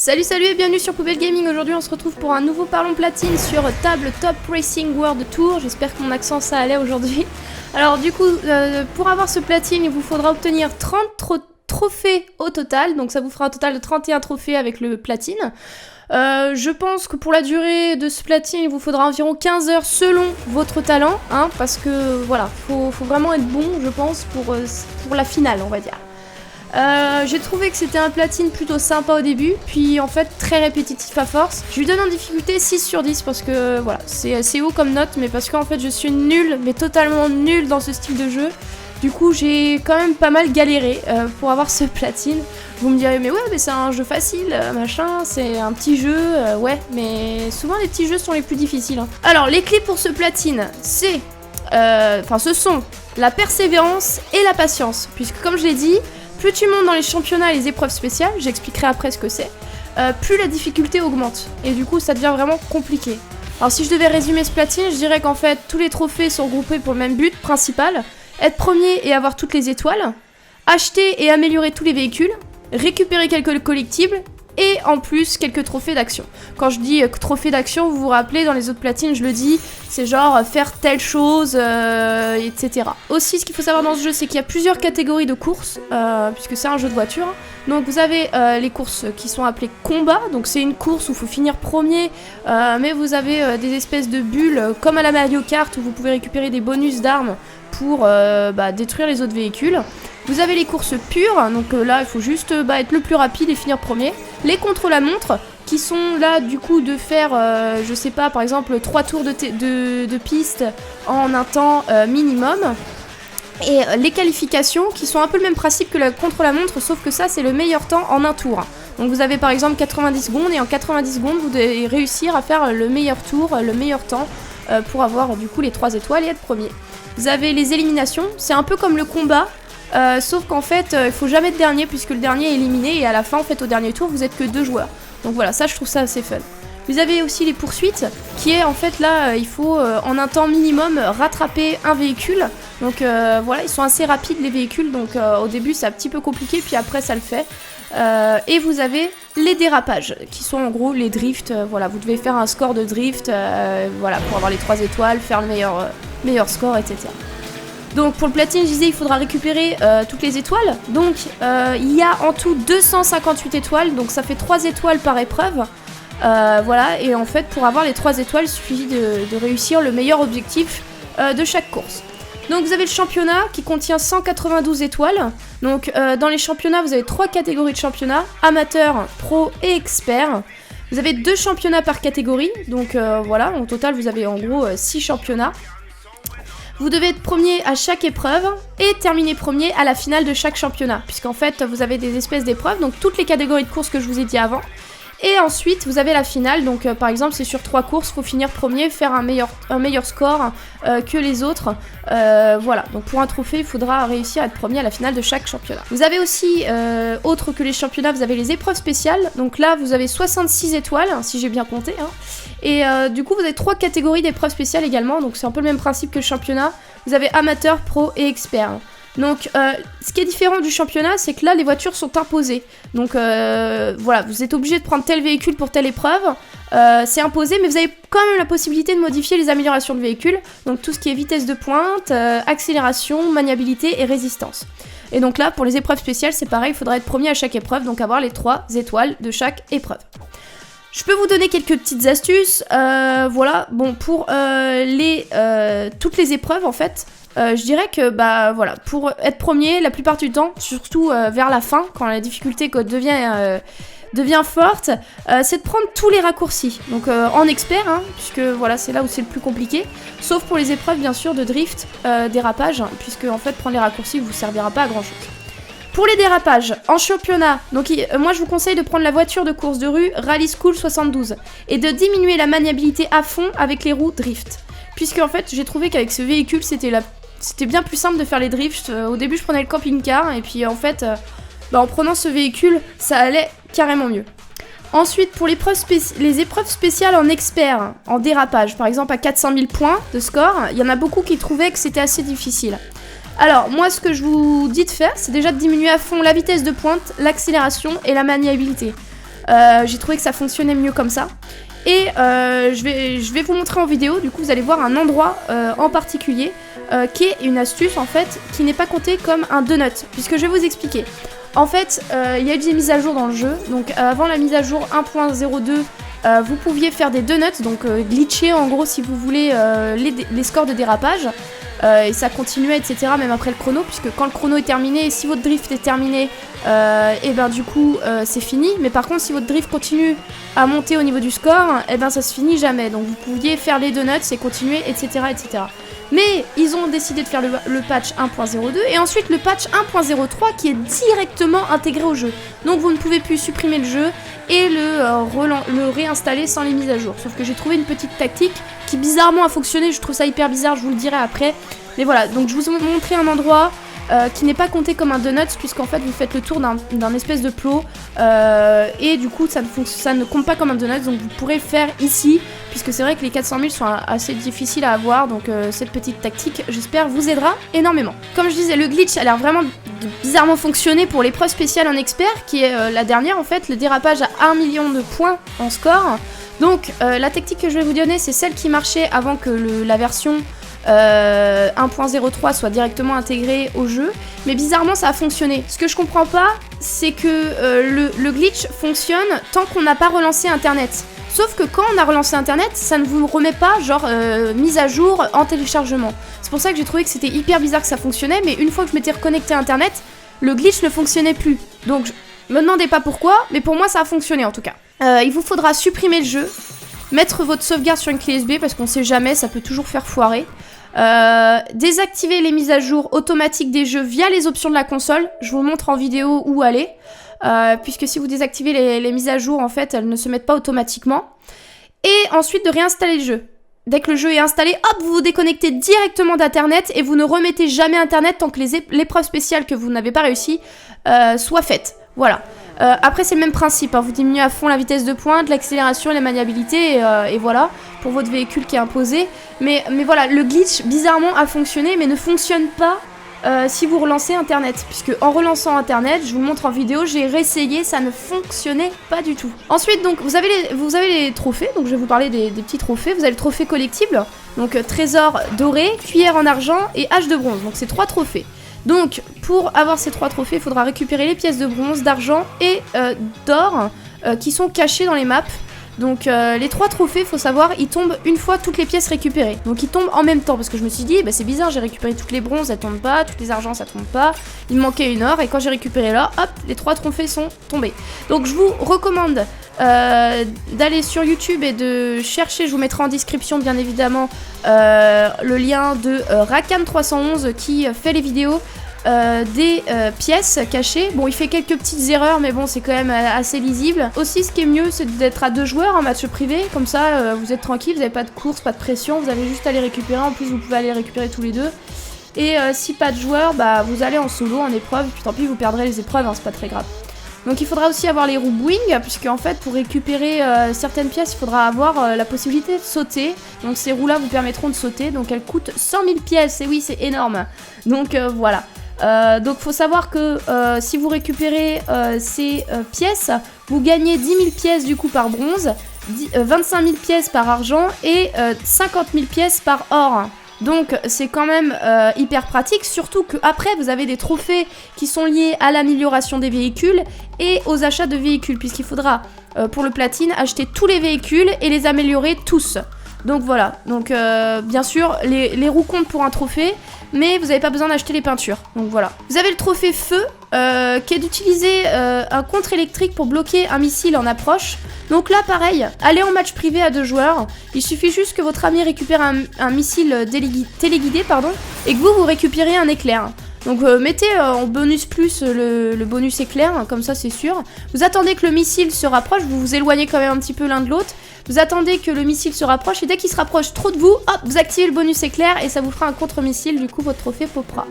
Salut et bienvenue sur Poubelle Gaming. Aujourd'hui on se retrouve pour un nouveau Parlons Platine sur table Top Racing World Tour. J'espère que mon accent ça allait aujourd'hui. Alors du coup pour avoir ce platine il vous faudra obtenir 30 trophées au total. Donc ça vous fera un total de 31 trophées avec le platine. Je pense que pour la durée de ce platine il vous faudra environ 15 heures selon votre talent, hein, parce que voilà, faut vraiment être bon je pense pour la finale on va dire. J'ai trouvé que c'était un platine plutôt sympa au début, puis en fait très répétitif à force. Je lui donne en difficulté 6 sur 10 parce que voilà, c'est haut comme note, mais parce qu'en fait je suis nulle, mais totalement nulle dans ce style de jeu. Du coup j'ai quand même pas mal galéré pour avoir ce platine. Vous me direz mais ouais mais c'est un jeu facile, machin, c'est un petit jeu, ouais, mais souvent les petits jeux sont les plus difficiles, hein. Alors les clés pour ce platine, c'est, ce sont la persévérance et la patience, puisque comme je l'ai dit, plus tu montes dans les championnats et les épreuves spéciales, j'expliquerai après ce que c'est, plus la difficulté augmente. Et du coup, ça devient vraiment compliqué. Alors si je devais résumer ce platine, je dirais qu'en fait, tous les trophées sont groupés pour le même but principal. Être premier et avoir toutes les étoiles. Acheter et améliorer tous les véhicules. Récupérer quelques collectibles. Et en plus, quelques trophées d'action. Quand je dis trophées d'action, vous vous rappelez, dans les autres platines, je le dis, c'est genre faire telle chose, etc. Aussi, ce qu'il faut savoir dans ce jeu, c'est qu'il y a plusieurs catégories de courses, puisque c'est un jeu de voiture. Donc vous avez les courses qui sont appelées combat, donc c'est une course où il faut finir premier, mais vous avez des espèces de bulles, comme à la Mario Kart, où vous pouvez récupérer des bonus d'armes pour détruire les autres véhicules. Vous avez les courses pures, donc là il faut juste être le plus rapide et finir premier. Les contre-la-montre, qui sont là du coup de faire, je sais pas, par exemple 3 tours de piste en un temps minimum. Et les qualifications, qui sont un peu le même principe que la contre-la-montre, sauf que ça c'est le meilleur temps en un tour. Donc vous avez par exemple 90 secondes, et en 90 secondes vous devez réussir à faire le meilleur tour, le meilleur temps, pour avoir du coup les 3 étoiles et être premier. Vous avez les éliminations, c'est un peu comme le combat. Sauf qu'en fait, il faut jamais être dernier puisque le dernier est éliminé et à la fin, en fait, au dernier tour, vous êtes que 2 joueurs. Donc voilà, ça je trouve ça assez fun. Vous avez aussi les poursuites, qui est en fait là, il faut en un temps minimum rattraper un véhicule. Donc voilà, ils sont assez rapides les véhicules, donc au début c'est un petit peu compliqué, puis après ça le fait. Et vous avez les dérapages, qui sont en gros les drifts. Voilà, vous devez faire un score de drift, voilà, pour avoir les 3 étoiles, faire le meilleur score, etc. Donc pour le platine, je disais, il faudra récupérer toutes les étoiles. Donc il y a en tout 258 étoiles, donc ça fait 3 étoiles par épreuve. Voilà, et en fait pour avoir les 3 étoiles, il suffit de réussir le meilleur objectif de chaque course. Donc vous avez le championnat qui contient 192 étoiles. Donc dans les championnats, vous avez 3 catégories de championnats, amateur, pro et expert. Vous avez 2 championnats par catégorie, donc voilà, en total vous avez en gros 6 championnats. Vous devez être premier à chaque épreuve et terminer premier à la finale de chaque championnat, puisqu'en fait vous avez des espèces d'épreuves, donc toutes les catégories de courses que je vous ai dit avant. Et ensuite vous avez la finale, donc par exemple c'est sur 3 courses, il faut finir premier, faire un meilleur score que les autres. Voilà, donc pour un trophée il faudra réussir à être premier à la finale de chaque championnat. Vous avez aussi, autre que les championnats, vous avez les épreuves spéciales, donc là vous avez 66 étoiles, si j'ai bien compté, hein. Et du coup vous avez 3 catégories d'épreuves spéciales également, donc c'est un peu le même principe que le championnat. Vous avez amateur, pro et expert. Donc ce qui est différent du championnat, c'est que là les voitures sont imposées. Donc voilà, vous êtes obligé de prendre tel véhicule pour telle épreuve, c'est imposé, mais vous avez quand même la possibilité de modifier les améliorations de véhicule. Donc tout ce qui est vitesse de pointe, accélération, maniabilité et résistance. Et donc là pour les épreuves spéciales c'est pareil, il faudra être premier à chaque épreuve, donc avoir les 3 étoiles de chaque épreuve. Je peux vous donner quelques petites astuces, voilà, bon pour toutes les épreuves en fait. Je dirais que voilà, pour être premier, la plupart du temps, surtout vers la fin, quand la difficulté devient forte, c'est de prendre tous les raccourcis. Donc en expert, hein, puisque voilà, c'est là où c'est le plus compliqué. Sauf pour les épreuves bien sûr de drift, dérapage, puisque en fait prendre les raccourcis vous servira pas à grand chose. Pour les dérapages, en championnat, donc moi je vous conseille de prendre la voiture de course de rue Rally School 72 et de diminuer la maniabilité à fond avec les roues drift. Puisque en fait j'ai trouvé qu'avec ce véhicule c'était bien plus simple de faire les drifts. Au début je prenais le camping-car et puis en fait en prenant ce véhicule ça allait carrément mieux. Ensuite pour les épreuves spéciales en expert, en dérapage, par exemple à 400 000 points de score, il y en a beaucoup qui trouvaient que c'était assez difficile. Alors moi ce que je vous dis de faire, c'est déjà de diminuer à fond la vitesse de pointe, l'accélération et la maniabilité. J'ai trouvé que ça fonctionnait mieux comme ça. Et je vais vous montrer en vidéo, du coup vous allez voir un endroit en particulier qui est une astuce en fait qui n'est pas compté comme un donut, puisque je vais vous expliquer. En fait, il y a eu des mises à jour dans le jeu, donc avant la mise à jour 1.02, vous pouviez faire des donuts, donc glitcher en gros si vous voulez les scores de dérapage. Et ça continuait, etc. même après le chrono, puisque quand le chrono est terminé, si votre drift est terminé, et ben du coup c'est fini. Mais par contre, si votre drift continue à monter au niveau du score, et ben ça se finit jamais. Donc vous pouviez faire les donuts et continuer, etc. etc. Mais ils ont décidé de faire le patch 1.02 et ensuite le patch 1.03 qui est directement intégré au jeu. Donc vous ne pouvez plus supprimer le jeu et le réinstaller sans les mises à jour. Sauf que j'ai trouvé une petite tactique qui bizarrement a fonctionné, je trouve ça hyper bizarre, je vous le dirai après. Mais voilà, donc je vous ai montré un endroit qui n'est pas compté comme un donut, puisqu'en fait vous faites le tour d'un espèce de plot et du coup ça ne compte pas comme un donut, donc vous pourrez le faire ici, puisque c'est vrai que les 400 000 sont assez difficiles à avoir, donc cette petite tactique j'espère vous aidera énormément. Comme je disais, le glitch a l'air vraiment bizarrement fonctionner pour l'épreuve spéciale en expert, qui est la dernière en fait, le dérapage à 1 million de points en score. Donc la tactique que je vais vous donner, c'est celle qui marchait avant que la version 1.03 soit directement intégrée au jeu, mais bizarrement ça a fonctionné. Ce que je comprends pas, c'est que le glitch fonctionne tant qu'on n'a pas relancé internet. Sauf que quand on a relancé internet, ça ne vous remet pas genre mise à jour en téléchargement. C'est pour ça que j'ai trouvé que c'était hyper bizarre que ça fonctionnait, mais une fois que je m'étais reconnecté à internet, le glitch ne fonctionnait plus. Donc me demandez pas pourquoi, mais pour moi ça a fonctionné en tout cas. Il vous faudra supprimer le jeu, mettre votre sauvegarde sur une clé USB parce qu'on sait jamais, ça peut toujours faire foirer. Désactiver les mises à jour automatiques des jeux via les options de la console. Je vous montre en vidéo où aller. Puisque si vous désactivez les mises à jour, en fait, elles ne se mettent pas automatiquement. Et ensuite de réinstaller le jeu. Dès que le jeu est installé, hop, vous vous déconnectez directement d'internet et vous ne remettez jamais internet tant que l'épreuve spéciale que vous n'avez pas réussi soit faite. Voilà. Après c'est le même principe, hein. Vous diminuez à fond la vitesse de pointe, l'accélération et la maniabilité et voilà, pour votre véhicule qui est imposé. Mais voilà, le glitch bizarrement a fonctionné mais ne fonctionne pas si vous relancez internet, puisque en relançant internet, je vous le montre en vidéo, j'ai réessayé, ça ne fonctionnait pas du tout. Ensuite donc vous avez les trophées, donc je vais vous parler des petits trophées. Vous avez le trophée collectible, donc trésor doré, cuillère en argent et hache de bronze, donc c'est 3 trophées. Donc, pour avoir ces 3 trophées, il faudra récupérer les pièces de bronze, d'argent et d'or qui sont cachées dans les maps. Donc, les 3 trophées, il faut savoir, ils tombent une fois toutes les pièces récupérées. Donc, ils tombent en même temps parce que je me suis dit, bah, c'est bizarre, j'ai récupéré toutes les bronzes, elles tombent pas, toutes les argents, ça tombe pas. Il me manquait une or et quand j'ai récupéré là, hop, les 3 trophées sont tombés. Donc, je vous recommande d'aller sur YouTube et de chercher, je vous mettrai en description bien évidemment le lien de Rakan311 qui fait les vidéos des pièces cachées. Bon, il fait quelques petites erreurs, mais bon, c'est quand même assez lisible. Aussi, ce qui est mieux, c'est d'être à 2 joueurs en match privé, comme ça vous êtes tranquille, vous n'avez pas de course, pas de pression, vous avez juste à les récupérer. En plus, vous pouvez aller les récupérer tous les deux. Et si pas de joueurs, bah vous allez en solo, en épreuve, puis tant pis, vous perdrez les épreuves, hein, c'est pas très grave. Donc il faudra aussi avoir les roues Boeing, puisque en fait pour récupérer certaines pièces, il faudra avoir la possibilité de sauter. Donc ces roues là vous permettront de sauter, donc elles coûtent 100 000 pièces, et oui c'est énorme. Donc voilà. Donc faut savoir que si vous récupérez ces pièces, vous gagnez 10 000 pièces du coup par bronze, 25 000 pièces par argent et 50 000 pièces par or. Donc c'est quand même hyper pratique, surtout qu'après vous avez des trophées qui sont liés à l'amélioration des véhicules et aux achats de véhicules, puisqu'il faudra pour le platine acheter tous les véhicules et les améliorer tous. Donc voilà, donc bien sûr les roues comptent pour un trophée, mais vous n'avez pas besoin d'acheter les peintures, donc voilà. Vous avez le trophée feu, qui est d'utiliser un contre électrique pour bloquer un missile en approche. Donc là pareil, allez en match privé à 2 joueurs, il suffit juste que votre ami récupère un missile téléguidé pardon, et que vous récupérez un éclair. Donc mettez en bonus plus le bonus éclair, comme ça c'est sûr. Vous attendez que le missile se rapproche, vous vous éloignez quand même un petit peu l'un de l'autre. Vous attendez que le missile se rapproche et dès qu'il se rapproche trop de vous, hop, vous activez le bonus éclair et ça vous fera un contre-missile, du coup votre trophée popera.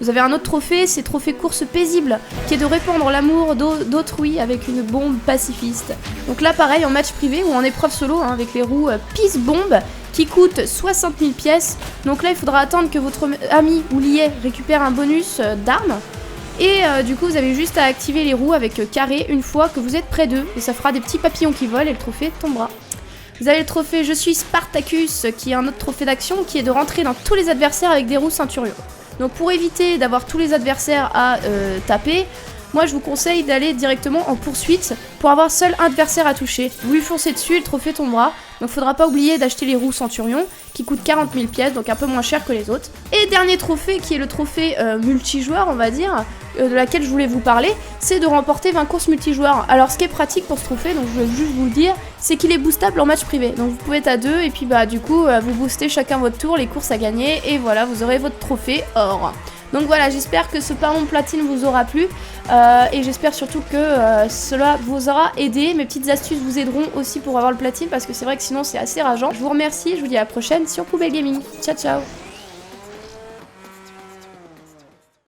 Vous avez un autre trophée, c'est trophée course paisible, qui est de répandre l'amour d'autrui avec une bombe pacifiste. Donc là pareil, en match privé ou en épreuve solo, hein, avec les roues Peace Bomb, qui coûtent 60 000 pièces. Donc là il faudra attendre que votre ami ou lié récupère un bonus d'armes. Et du coup vous avez juste à activer les roues avec carré une fois que vous êtes près d'eux et ça fera des petits papillons qui volent et le trophée tombera. Vous avez le trophée Je suis Spartacus qui est un autre trophée d'action qui est de rentrer dans tous les adversaires avec des roues Centurion. Donc pour éviter d'avoir tous les adversaires à taper, moi je vous conseille d'aller directement en poursuite pour avoir seul un adversaire à toucher. Vous lui foncez dessus et le trophée tombera. Donc faudra pas oublier d'acheter les roues Centurion qui coûtent 40 000 pièces, donc un peu moins cher que les autres. Et dernier trophée qui est le trophée multijoueur on va dire, de laquelle je voulais vous parler, c'est de remporter 20 courses multijoueurs. Alors ce qui est pratique pour ce trophée, donc je vais juste vous le dire, c'est qu'il est boostable en match privé. Donc vous pouvez être à deux et puis bah du coup vous boostez chacun votre tour les courses à gagner et voilà vous aurez votre trophée or. Donc voilà, j'espère que ce parlon platine vous aura plu et j'espère surtout que cela vous aura aidé. Mes petites astuces vous aideront aussi pour avoir le platine parce que c'est vrai que sinon c'est assez rageant. Je vous remercie, je vous dis à la prochaine sur Poubelle Gaming. Ciao ciao.